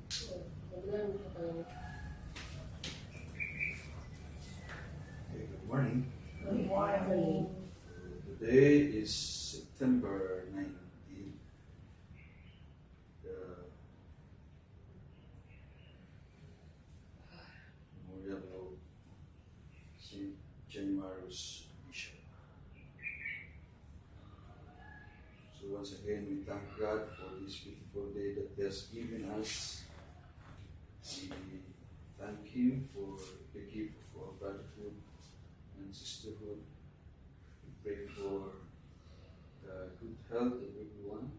Okay, good morning. Good morning. Today is September 19, the memorial of St. Januarius Bishop. So once again, we thank God for this beautiful day that He has given us. We thank Him for the gift of brotherhood and sisterhood. We pray for the good health of everyone.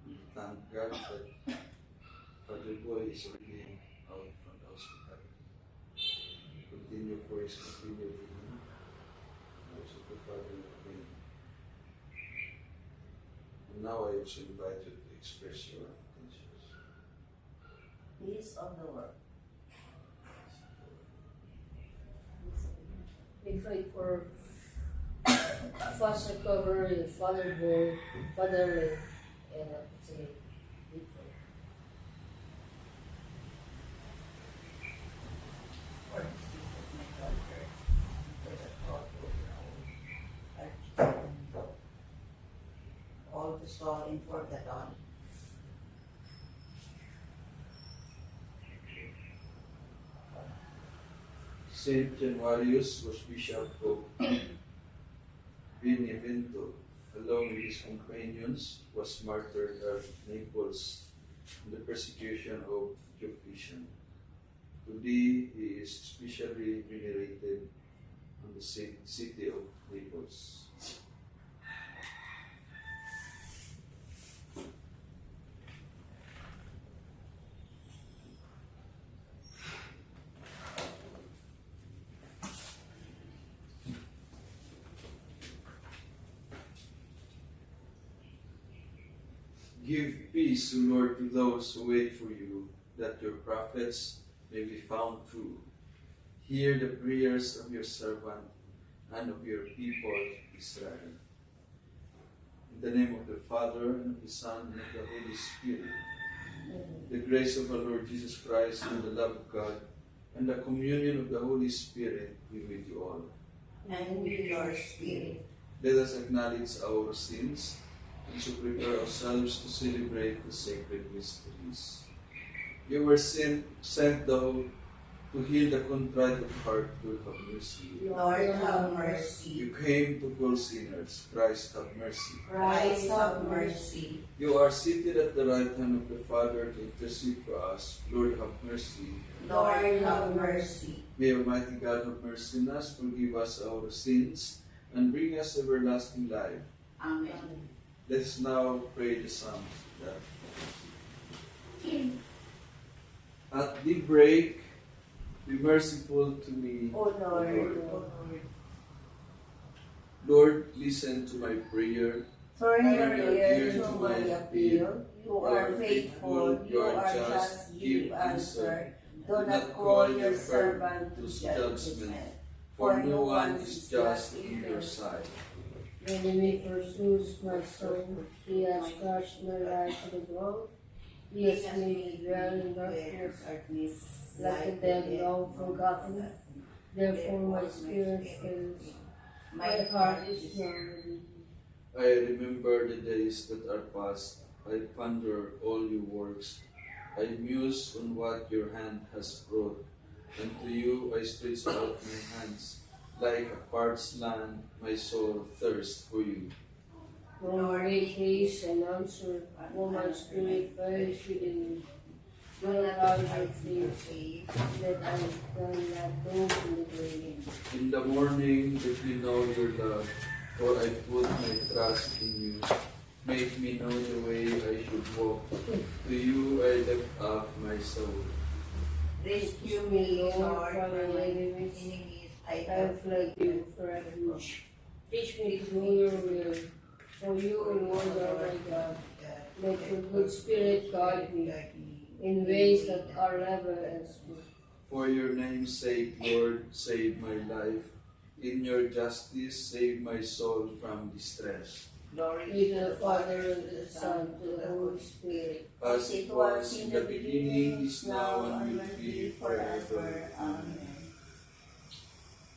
We thank God that Father Boy is already out from the hospital. Continue for his continued healing. Also to Father Wayne. And now I also invite you to express your intentions. Peace of the world. We pray for fast recovery of Father Boy, Father Lay, and today we pray. For the peace of my daughter, for the thought of all the soul in for the dawn. Saint Januarius was Bishop of Benevento. Along with his companions, was martyred at Naples in the persecution of Diocletian. Today, he is especially venerated in the city of Naples. Give peace, O Lord, to those who wait for you, that your prophets may be found true. Hear the prayers of your servant and of your people, Israel. In the name of the Father, and of the Son, and of the Holy Spirit, the grace of our Lord Jesus Christ, and the love of God, and the communion of the Holy Spirit be with you all. And with your spirit. Let us acknowledge our sins and so prepare ourselves to celebrate the sacred mysteries. You were sent thou to heal the contrite of heart, Lord have mercy. Lord have mercy. You came to call sinners, Christ have mercy. Christ have mercy. You are seated at the right hand of the Father to intercede for us, Lord have mercy. Lord have mercy. May Almighty God have mercy on us, forgive us our sins, and bring us everlasting life. Amen. Let us now pray the Psalms. At the break, be merciful to me, O Lord. Lord, listen to my prayer. Turn your ear to my appeal. You are faithful, you are just, give answer. Do not call your servant to judgment, for no one is just in your sight. The enemy pursues my soul. He has crushed my life to the ground. He has made me dwell in darkness, like a dead long forgotten. Therefore my spirit fails. My heart is numb. I remember the days that are past. I ponder all your works. I muse on what your hand has brought. And to you I stretch out my hands. Like a parched land, my soul thirsts for you. Lord, make haste and answer. O my spirit perishes within me. Do not allow your face that I cannot go in the grave. In the morning, let me know your love, for I put my trust in you. Make me know the way I should walk. To you I lift up my soul. Rescue me, Lord, from my enemies. I I fled you for refuge. Teach me to do your will, for you alone are my God. Let your good spirit guide me in ways that are never elsewhere. For your name's sake, Lord, save my life. In your justice, save my soul from distress. Glory Be the Father, and to the Son, to the Holy Spirit. as it was in the beginning, is now, and will be forever. Amen.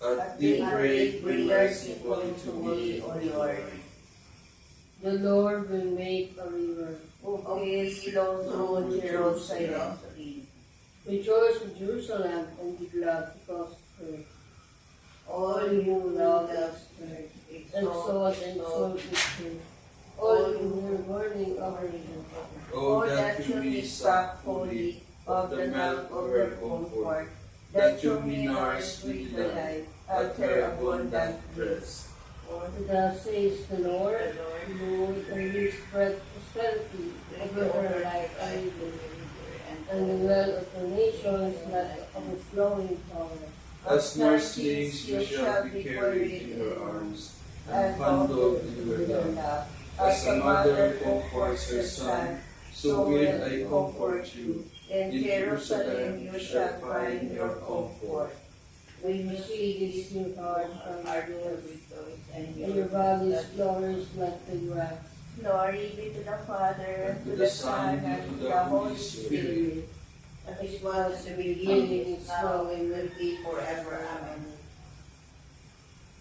At daybreak, bring merciful to me, O Lord. The Lord will make a river. Who is flow through Jerusalem. Rejoice in Jerusalem and be glad because of her. All you who love God's word, exalt and exalt His truth. All you who are mourning over Him. Oh, that you may suck fully of the milk of her comfort, that you may nourish with delight at her abundant breast. For thus says the Lord, who will release prosperity over her like a river, and the well of the nations like a overflowing power. As nurslings you shall be carried in her arms, and fondled in her lap. As a mother comforts her son, so will I comfort you. In Jerusalem you shall find your comfort. When you see this new heart from our Lord, and your bodies flourish like the grass. Glory be to the Father, and to the Son, and to the Holy Spirit. As it was in the beginning, is now, and will be forever. Amen.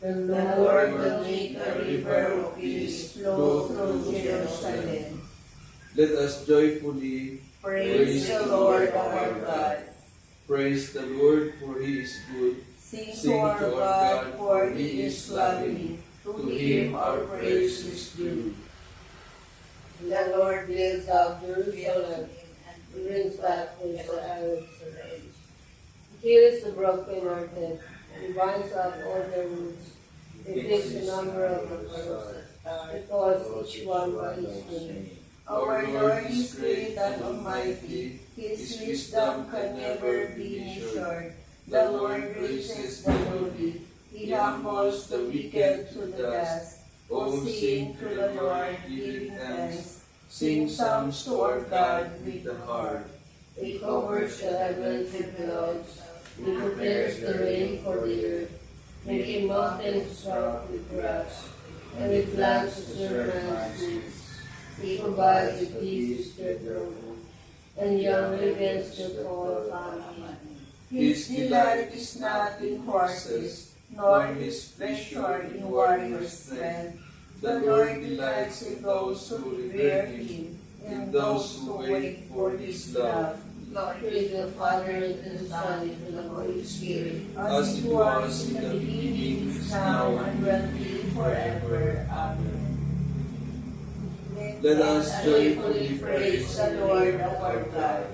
The The Lord will make a river of peace flow through Jerusalem. Let us joyfully Praise the Lord our God. praise the Lord, for He is good. Sing to our God, for He is loving. To Him our praise is due. The Lord builds up Jerusalem and brings back his Arabs. He heals the brokenhearted and binds up all their wounds. He takes the number of the birds. He calls each one by his name. Our Lord is great and almighty. His wisdom can never be measured. The Lord raises the lowly. He humbles the wicked to the dust. O sing to the Lord, giving thanks. Sing psalms to our God with the harp. He covers the heavens with clouds. He prepares the rain for the earth, making mountains rock with grass, and with plants to serve man's needs. He provides the peace to their throne, and young ravens to call family. His delight is not in horses, nor his pleasure in warrior strength. The Lord delights in those who revere Him, in those who wait for His love. Glory to the Father, and to the Son, and to the Holy Spirit. As it was in the beginning, is now, and will be forever. Amen. Let us joyfully praise the Lord our God.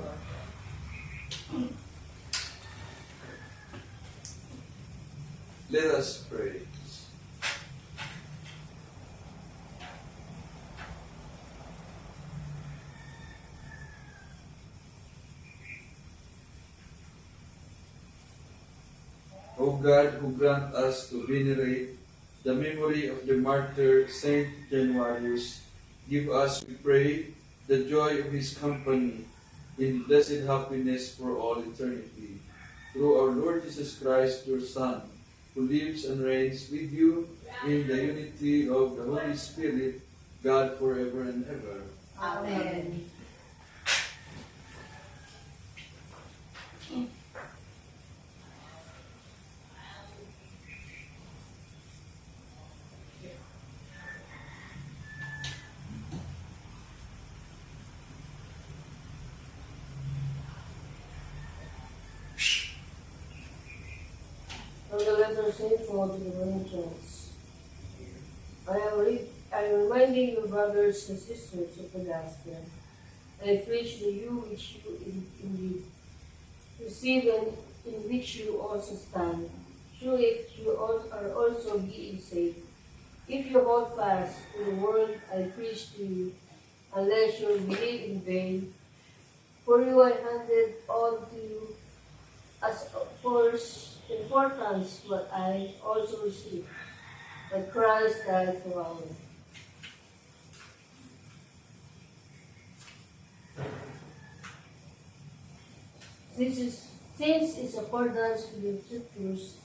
Let us pray. O God, who grant us to venerate the memory of the martyr Saint Januarius, give us, we pray, the joy of his company in blessed happiness for all eternity. Through our Lord Jesus Christ, your Son, who lives and reigns with you in the unity of the Holy Spirit, God forever and ever. Amen. From the letter of St. Paul to the Corinthians. I am reminding you, brothers and sisters, of the gospel. I preach to you which you indeed receive and in which you also stand. Through it you are also being saved. If you hold fast to the word I preach to you, unless you believe in vain, for you I handed on to you as of first importance what I also received, that Christ died for all. Since it's accordance with the scriptures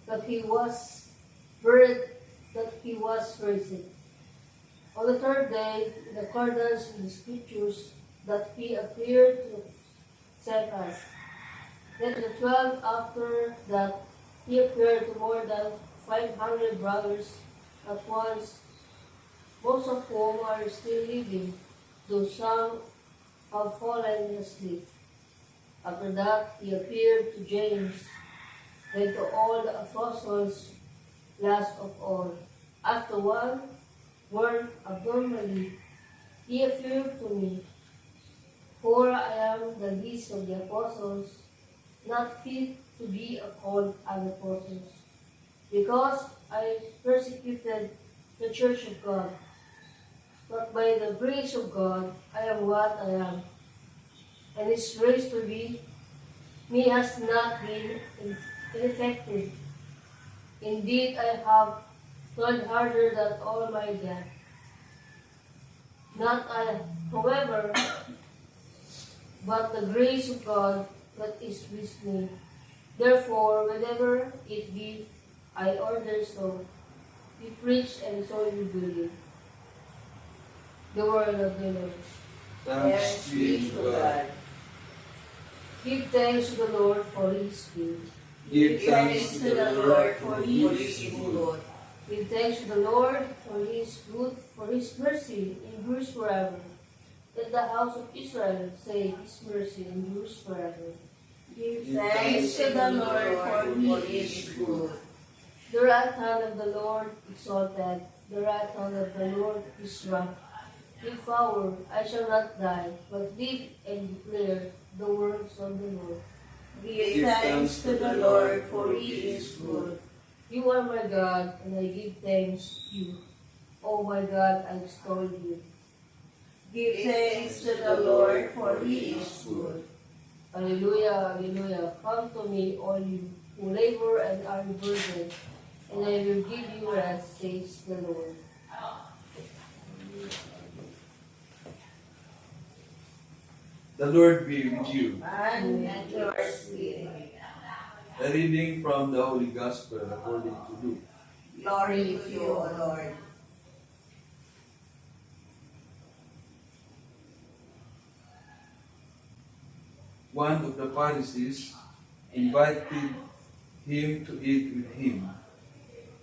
that he was buried, that he was raised, On the third day, in accordance with the scriptures, that he appeared to Cephas. Then the 12 after that, he appeared to more than 500 brothers at once, most of whom are still living, though some have fallen asleep. After that, he appeared to James, then to all the apostles, last of all. After one born abnormally, he appeared to me, for I am the least of the apostles, not fit to be called an apostle, because I persecuted the church of God. But by the grace of God, I am what I am, and His grace to me has not been ineffective. Indeed, I have toiled harder than all my death. Not I, however, but the grace of God that is with me. Therefore, whenever it be, I order so. You preach and so you believe. The word of the Lord. Thanks be to God. Give thanks to the Lord for His good. Give Thanks to the Lord for He is good. Give thanks to the Lord for His good, for His mercy endures forever. Let the house of Israel say, His mercy endures forever. Give thanks to the Lord for He is good. The right hand of the Lord exalted, the right hand of the Lord is rough. With power I shall not die, but live and declare the works of the Lord. Give thanks to the Lord for He is good. You are my God, and I give thanks to you. O my God, I extol you. Give thanks to the Lord for He is good. Alleluia, alleluia. Come to me, all you who labor and are burdened, and I will give you rest, says the Lord. The Lord be with you. And your spirit. A reading from the Holy Gospel according to Luke. Glory to you, O Lord. One of the Pharisees invited him to eat with him.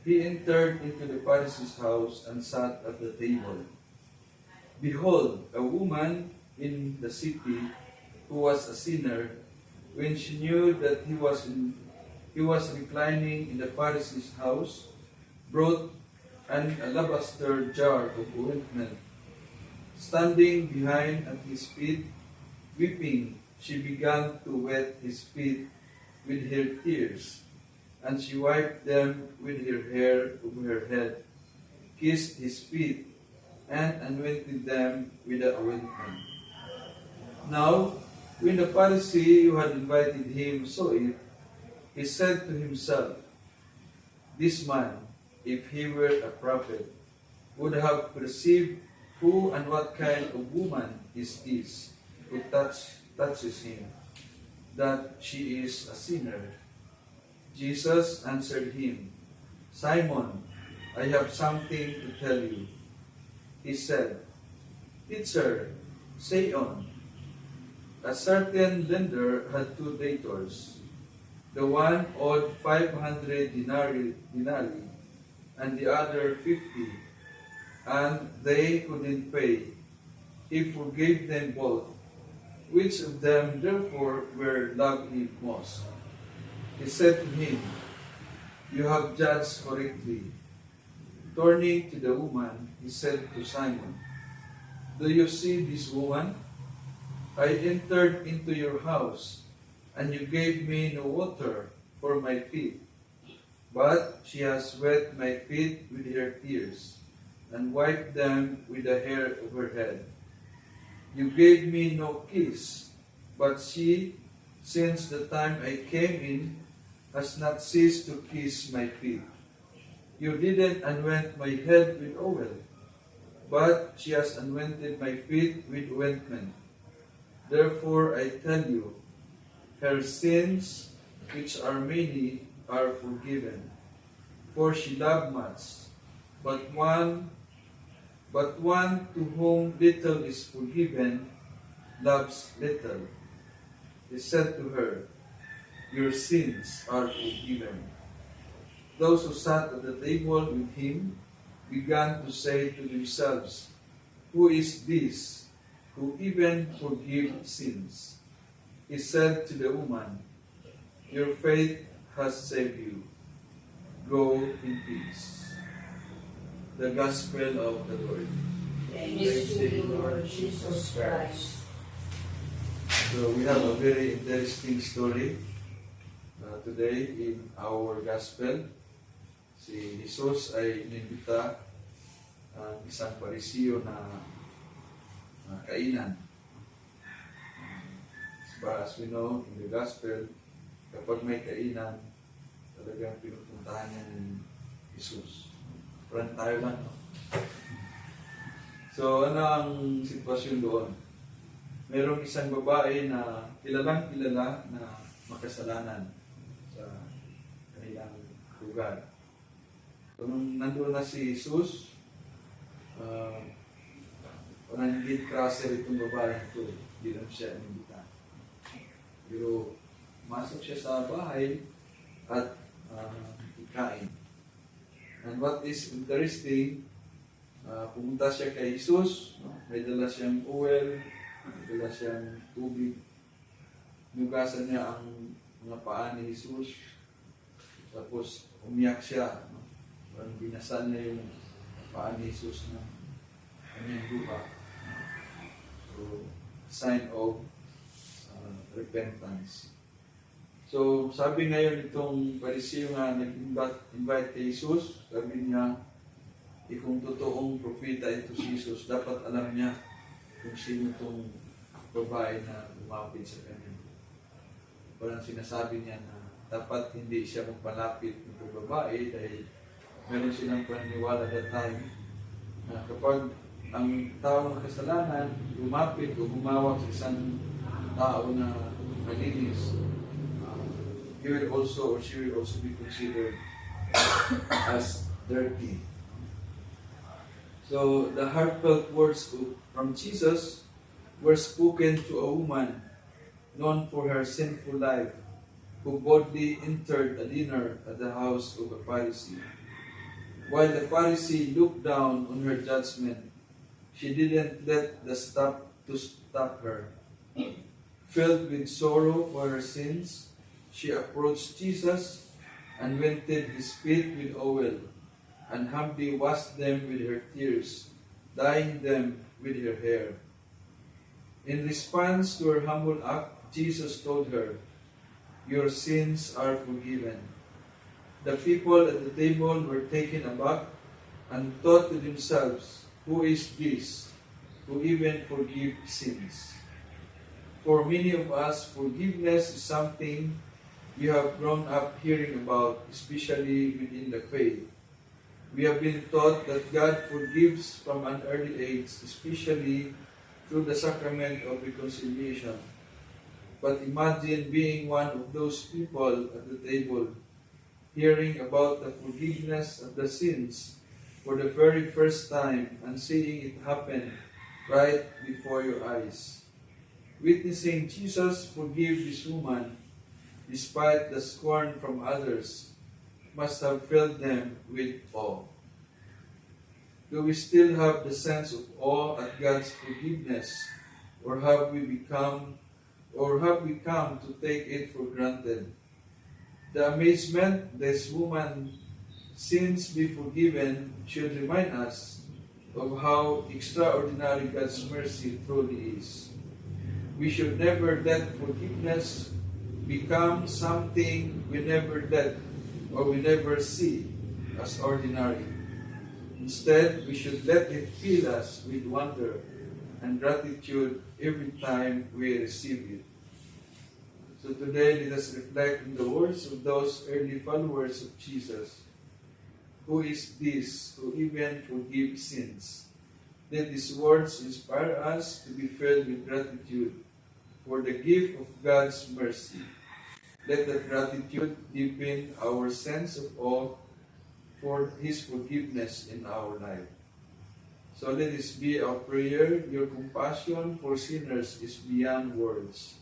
He entered into the Pharisee's house and sat at the table. Behold, a woman in the city who was a sinner, when she knew that he was reclining in the Pharisee's house, brought an alabaster jar of ointment. Standing behind at his feet, weeping, she began to wet his feet with her tears, and she wiped them with her hair over her head, kissed his feet, and anointed them with the ointment. Now, when the Pharisee who had invited him saw it, he said to himself, "This man, if he were a prophet, would have perceived who and what kind of woman this is who touches him, that she is a sinner." Jesus answered him, "Simon, I have something to tell you." He said, "Teacher, say on." A certain lender had two debtors. The one owed 500 denarii, and the other 50, and they couldn't pay. He forgave them both. Which of them therefore were loved him most? He said to him, "You have judged correctly." Turning to the woman, he said to Simon, "Do you see this woman? I entered into your house, and you gave me no water for my feet, but she has wet my feet with her tears, and wiped them with the hair of her head. You gave me no kiss, but she, since the time I came in, has not ceased to kiss my feet. You didn't anoint my head with oil, but she has anointed my feet with ointment. Therefore I tell you, her sins, which are many, are forgiven. For she loved much, but But one to whom little is forgiven loves little. He said to her, "Your sins are forgiven." Those who sat at the table with him began to say to themselves, "Who is this who even forgives sins?" He said to the woman, "Your faith has saved you. Go in peace." The Gospel of the Lord. Praise to you, Lord Jesus Christ. So we have a very interesting story today in our Gospel. Si Jesus ay inimbita ang isang Parisiyo na kainan. As we know, in the Gospel, kapag may kainan, talagang pinupuntahan niya ni Jesus. Parang tayo lang, no? So, ano ang sitwasyon doon? Merong isang babae na kilalang-kilala na makasalanan sa kanilang lugar. So, nung nandun na si Jesus, parang hindi crosser itong babae ito. Hindi lang siya inimbita. Pero, masok siya sa bahay at ikain. And what is interesting, pumunta siya kay Jesus, no? May dala siyang oil, may dala siyang tubig. Nugasan niya ang mga paa ni Jesus. Tapos umiyak siya. No? Parang binasal niya yung paa ni Jesus na kanyang lupa. So, sign of repentance. So, sabi ngayon itong Parisiyo nga nag-invite kay Jesus, sabi niya, kung totoong propeta ito si Jesus, dapat alam niya kung sino itong babae na lumapit sa kanya. Parang sinasabi niya na dapat hindi siya magpalapit ng babae dahil meron silang paniniwala that time na kapag ang tao ng kasalanan lumapit o humawak sa isang tao na malinis, he will also or she will also be considered as dirty. So the heartfelt words from Jesus were spoken to a woman known for her sinful life, who boldly entered a dinner at the house of a Pharisee. While the Pharisee looked down on her judgment, she didn't let the stop her. Filled with sorrow for her sins, she approached Jesus and anointed his feet with oil, and humbly washed them with her tears, dyeing them with her hair. In response to her humble act, Jesus told her, "Your sins are forgiven." The people at the table were taken aback and thought to themselves, "Who is this who even forgives sins?" For many of us, forgiveness is something we have grown up hearing about, especially within the faith. We have been taught that God forgives from an early age, especially through the sacrament of reconciliation. But imagine being one of those people at the table, hearing about the forgiveness of the sins for the very first time and seeing it happen right before your eyes. Witnessing Jesus forgive this woman despite the scorn from others must have filled them with awe. Do we still have the sense of awe at God's forgiveness, or have we come to take it for granted? The amazement this woman's sins be forgiven should remind us of how extraordinary God's mercy truly is. We should never let forgiveness become something we never let or we never see as ordinary. Instead, we should let it fill us with wonder and gratitude every time we receive it. So today, let us reflect on the words of those early followers of Jesus. Who is this who even forgives sins? Let these words inspire us to be filled with gratitude for the gift of God's mercy. Let that gratitude deepen our sense of awe for His forgiveness in our life. So let this be our prayer. Your compassion for sinners is beyond words.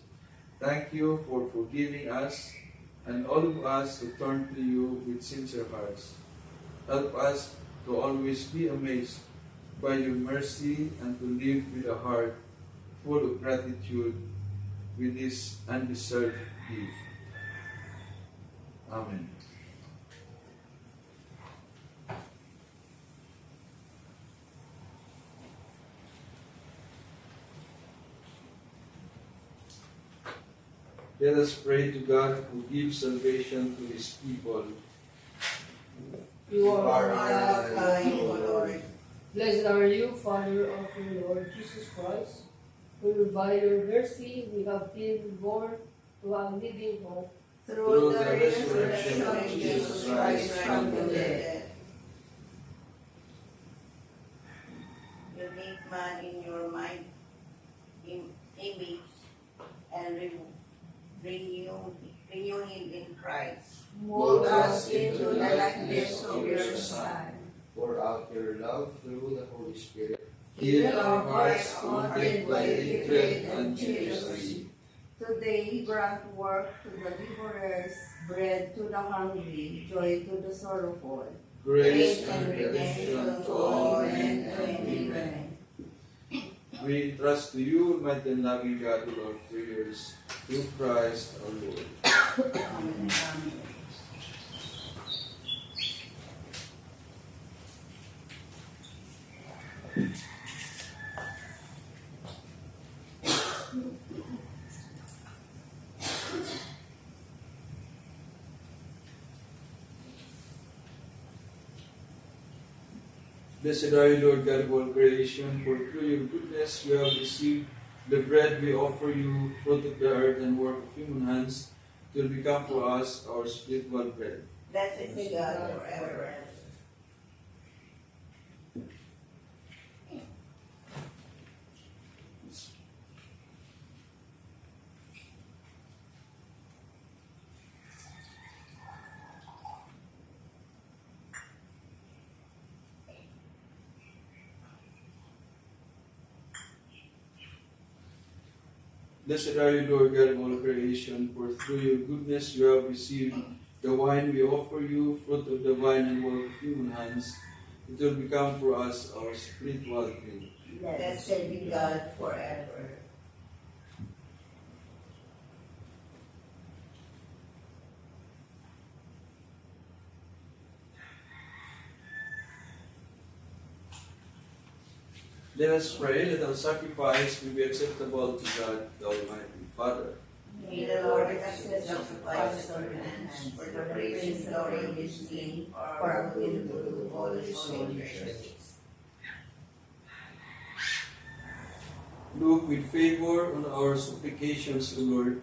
Thank you for forgiving us and all of us to turn to you with sincere hearts. Help us to always be amazed by your mercy and to live with a heart full of gratitude with this undeserved gift. Amen. Let us pray to God who gives salvation to His people. You are our God, O Lord. Blessed are you, Father of our Lord Jesus Christ, who by your mercy we have been born to a living hope. Through the resurrection of Jesus Christ from the dead. You make man in your mind, image, and renew him in Christ. Mold us into the likeness of your Son. Pour out your love through the Holy Spirit. Heal our hearts haunted by hatred and jealousy. Today, grant work to the laborers, bread to the hungry, joy to the sorrowful, Grace and redemption to all men and women. women. We trust to you, Almighty and loving God, with our prayers, through Christ our Lord. Amen. Amen. Blessed are you, Lord God of all creation, for through your goodness we have received the bread we offer you, fruit of the earth and work of human hands, to become for us our spiritual bread. Blessed be God forever. Blessed are you, Lord God of all creation, for through your goodness you have received the wine we offer you, fruit of the vine and work of human hands. It will become for us our spiritual drink. Blessed be God forever. Let us pray that our sacrifice will be acceptable to God, the Almighty Father. May the Lord accept the sacrifice of your hands for the praise and glory of his name, for our good to do all his holy churches. Look with favor on our supplications, O Lord,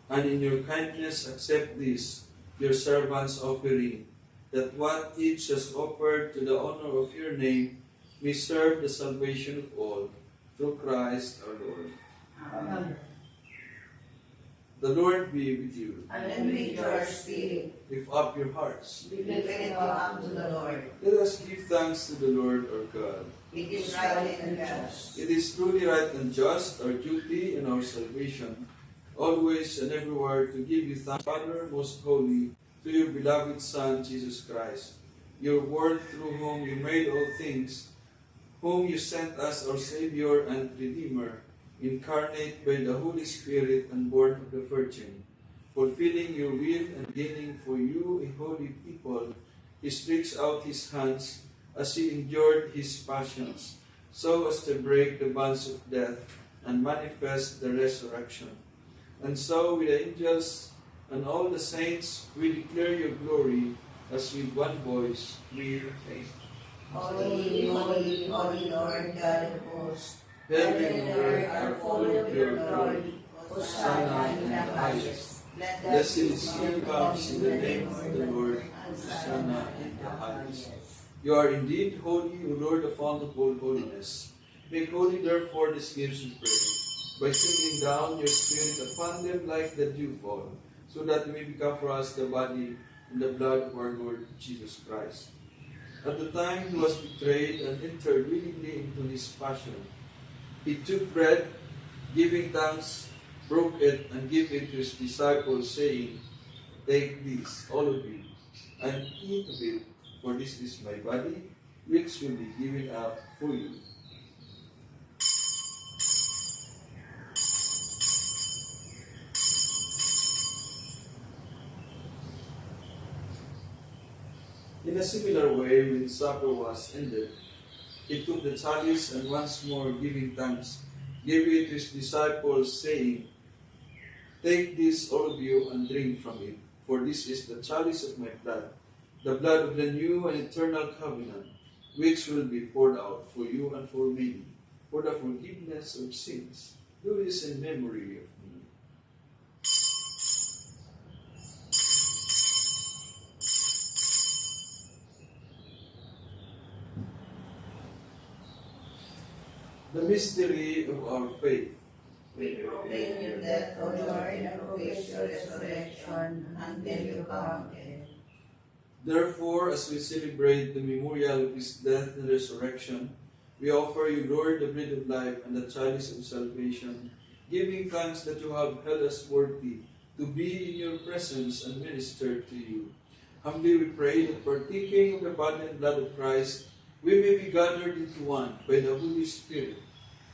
and in your kindness accept this, your servant's offering, that what each has offered to the honor of your name may serve the salvation of all, through Christ our Lord. Amen. The Lord be with you. And with your spirit, Lift up your hearts. we lift it up to the Lord. Let us give thanks to the Lord our God. It is right and just. It is truly right and just, our duty and our salvation, always and everywhere to give you thanks, Father, most holy, to your beloved Son, Jesus Christ, your Word through whom you made all things, whom you sent as our Savior and Redeemer, incarnate by the Holy Spirit and born of the Virgin, fulfilling your will and gaining for you a holy people. He stretched out his hands as he endured his passions, so as to break the bonds of death and manifest the resurrection. And so with the angels and all the saints, we declare your glory, as with one voice we proclaim. Holy, holy, holy Lord God of hosts, Heaven and earth are full of your glory. Hosanna in the highest. Blessed is he who comes in the name of the Lord. Hosanna in the highest. You are indeed holy, O Lord, the fount of all holiness. Make holy, therefore, these gifts, we pray, by sending down your Spirit upon them like the dewfall, so that they may become for us the body and the blood of our Lord Jesus Christ. At the time he was betrayed and entered willingly into his passion, he took bread, giving thanks, broke it, and gave it to his disciples, saying, "Take this, all of you, and eat of it, for this is my body, which will be given up for you." In a similar way, when supper was ended, he took the chalice and once more giving thanks, gave it to his disciples, saying, "Take this, all of you, and drink from it, for this is the chalice of my blood, the blood of the new and eternal covenant, which will be poured out for you and for many, for the forgiveness of sins. Do this in memory of me." The mystery of our faith. We proclaim your death, O Lord, and profess your resurrection until you come again. Therefore, as we celebrate the memorial of his death and resurrection, we offer you, Lord, the bread of life and the chalice of salvation, giving thanks that you have held us worthy to be in your presence and minister to you. Humbly we pray that partaking of the body and blood of Christ, we may be gathered into one by the Holy Spirit.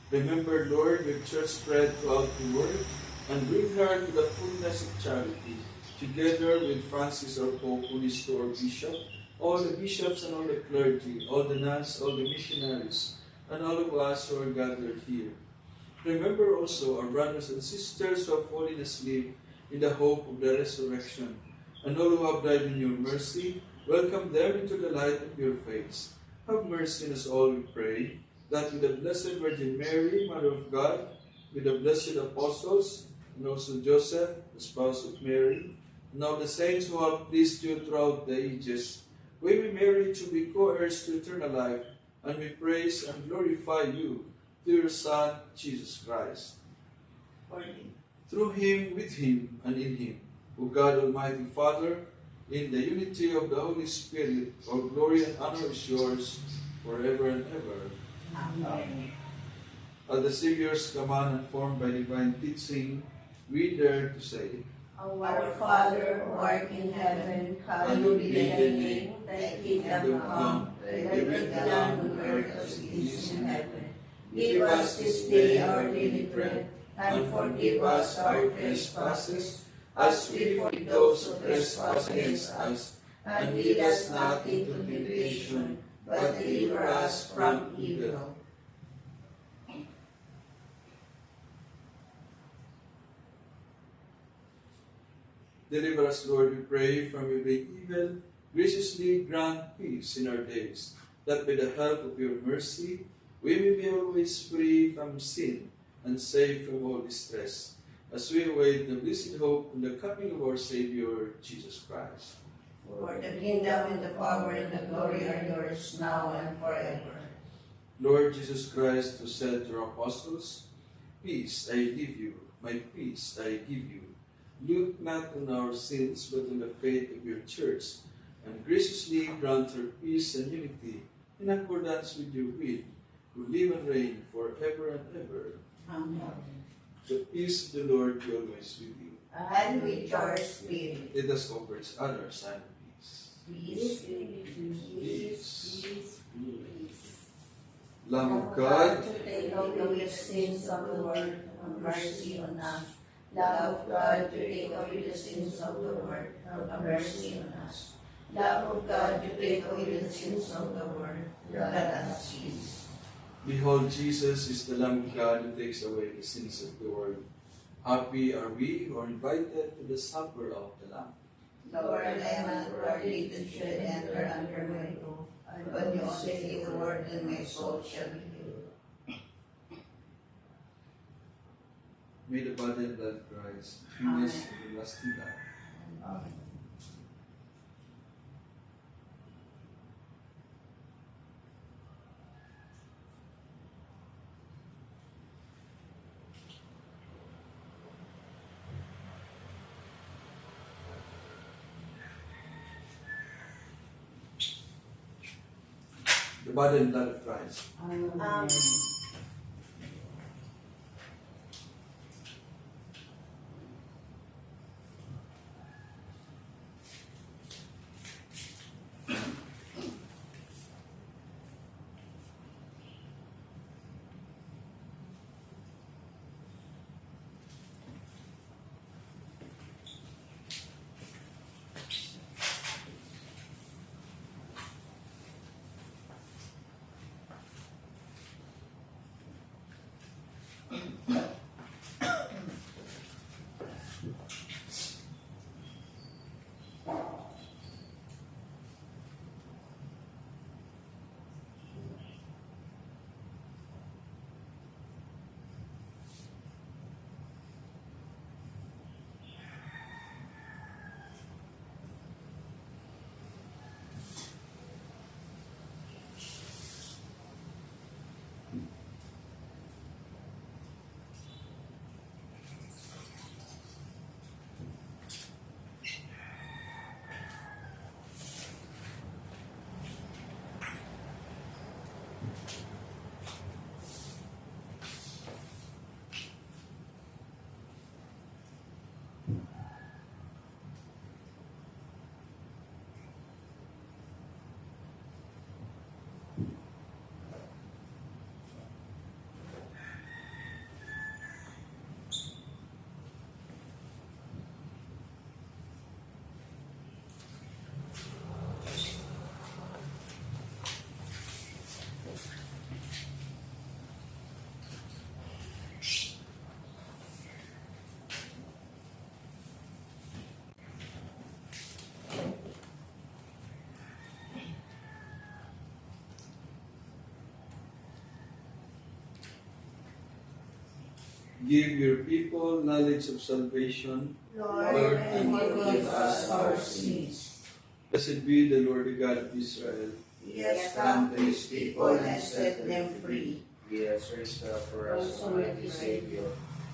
Remember, Lord, your church spread throughout the world, and bring her to the fullness of charity, together with Francis our Pope, who is to our Bishop, all the bishops and all the clergy, all the nuns, all the missionaries, and all of us who are gathered here. Remember also our brothers and sisters who have fallen asleep in the hope of the resurrection, and all who have died in your mercy. Welcome them into the light of your face. Have mercy on us all, we pray, that with the Blessed Virgin Mary, Mother of God, with the blessed apostles, and also Joseph, the spouse of Mary, and all the saints who have pleased you throughout the ages, we may merit to be co-heirs to eternal life, and we praise and glorify you through your Son, Jesus Christ. Through him, with him, and in him, O God, Almighty Father, in the unity of the Holy Spirit, all glory and honor is yours forever and ever. Amen. At the Savior's command and formed by divine teaching, we dare to say, Our Father, who art in heaven, hallowed be thy name. Thy kingdom come, thy will be done on earth as it is in heaven. Give us this day our daily bread, and forgive us our trespasses, as we forgive those who trespass against us. And lead us not into temptation, but deliver us from evil. Deliver us, Lord, we pray, from every evil. Graciously grant peace in our days, that by the help of your mercy, we may be always free from sin and safe from all distress, as we await the blessed hope and the coming of our Savior, Jesus Christ. For the kingdom and the power and the glory are yours now and forever. Lord Jesus Christ, who said to your apostles, "Peace I leave you, my peace I give you," look not on our sins, but on the faith of your church, and graciously grant her peace and unity in accordance with your will, who live and reign forever and ever. Amen. The peace of the Lord be always with you. And with your spirit. Let us offer each other a sign of peace. Peace, peace, peace, peace. Lamb of God, to take away the sins of the world, have mercy on us. Lamb of God, to take away the sins of the world, have mercy on us. Lamb of God, to take away the sins of the world, grant us peace. behold, Jesus is the Lamb of God who takes away the sins of the world. Happy are we who are invited to the supper of the Lamb. Lord, I am not worthy that you should enter under my roof, but you only say the word, and my soul shall be healed. May the body and blood of Christ bring us to everlasting life. Amen. body and blood of Christ. Amen. Give your people knowledge of salvation. Lord, and forgive us our sins. Blessed be the Lord, the God of Israel. He has come to his people and set them free. He has raised up for us a mighty Savior,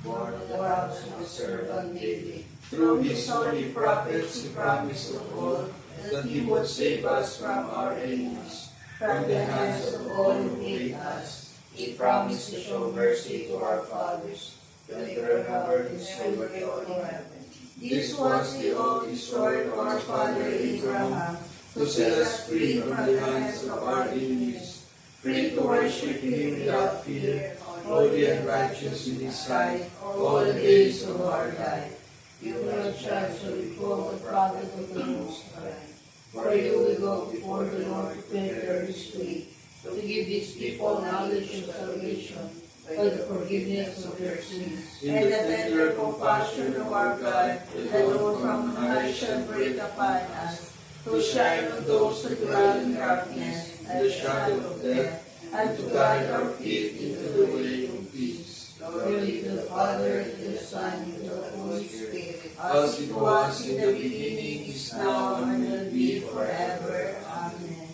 born of the For house us of to the serve servant David. Through his holy prophets, he promised of old that he would save us from our enemies, from the hands of all who hate us. He promised to show mercy to our fathers, to remember his holy oath in heaven. This was the oath he swore to our father Abraham, to set us free from the hands of our enemies, free to worship him without fear, holy and righteous in his sight, all the days of our life. You will charge to recall the prophet of the Most High. For you will go before the Lord to prepare his way, to give his people knowledge of salvation by the forgiveness of their sins. In the tender compassion of our God, the Lord from high shall break upon us, to shine on those who dwell in darkness and the shadow of death, and to guide our feet into the way of peace. Glory to the Father, and to the Son, and to the Holy Spirit. as it was in the beginning, is now, and will be forever. Amen.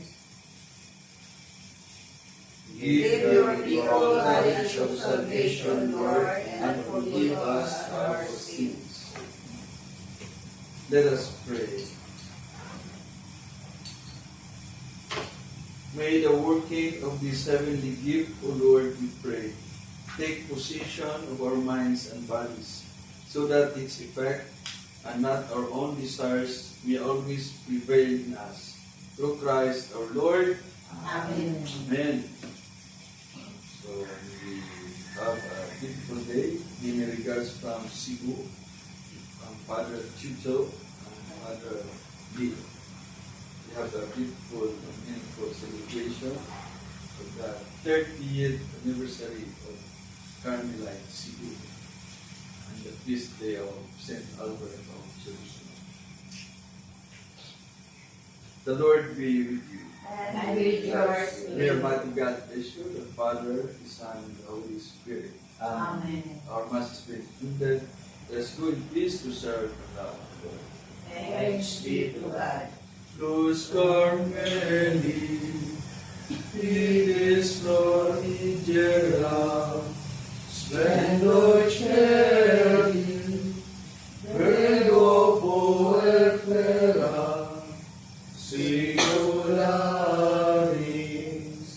Give your people knowledge of salvation, Lord, and forgive us our sins. Let us pray. May the working of this heavenly gift, O Lord, we pray, take possession of our minds and bodies, so that its effect and not our own desires may always prevail in us. Through Christ our Lord. Amen. Amen. So we have a beautiful day. Many regards from Cebu, from Father Chucho and Father Lee. We have a beautiful and meaningful celebration of the 30th anniversary of Carmelite Cebu and the feast day of St. Albert of Jerusalem. The Lord be with you. And with yours. May Almighty God bless you, the Father, the Son, and the Holy Spirit. Amen. Our Master is ended. Let us go in peace to serve and love the Lord. Thanks be to God. Luz Carmeli, Fides Florigera, Splendor Celi, Verdo Poefera, Singularis,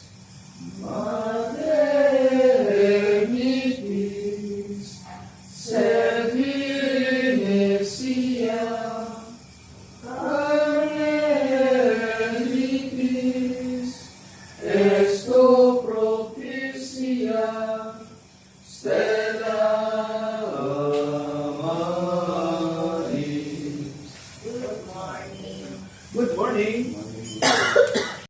Stella Maris. Good morning. Good morning.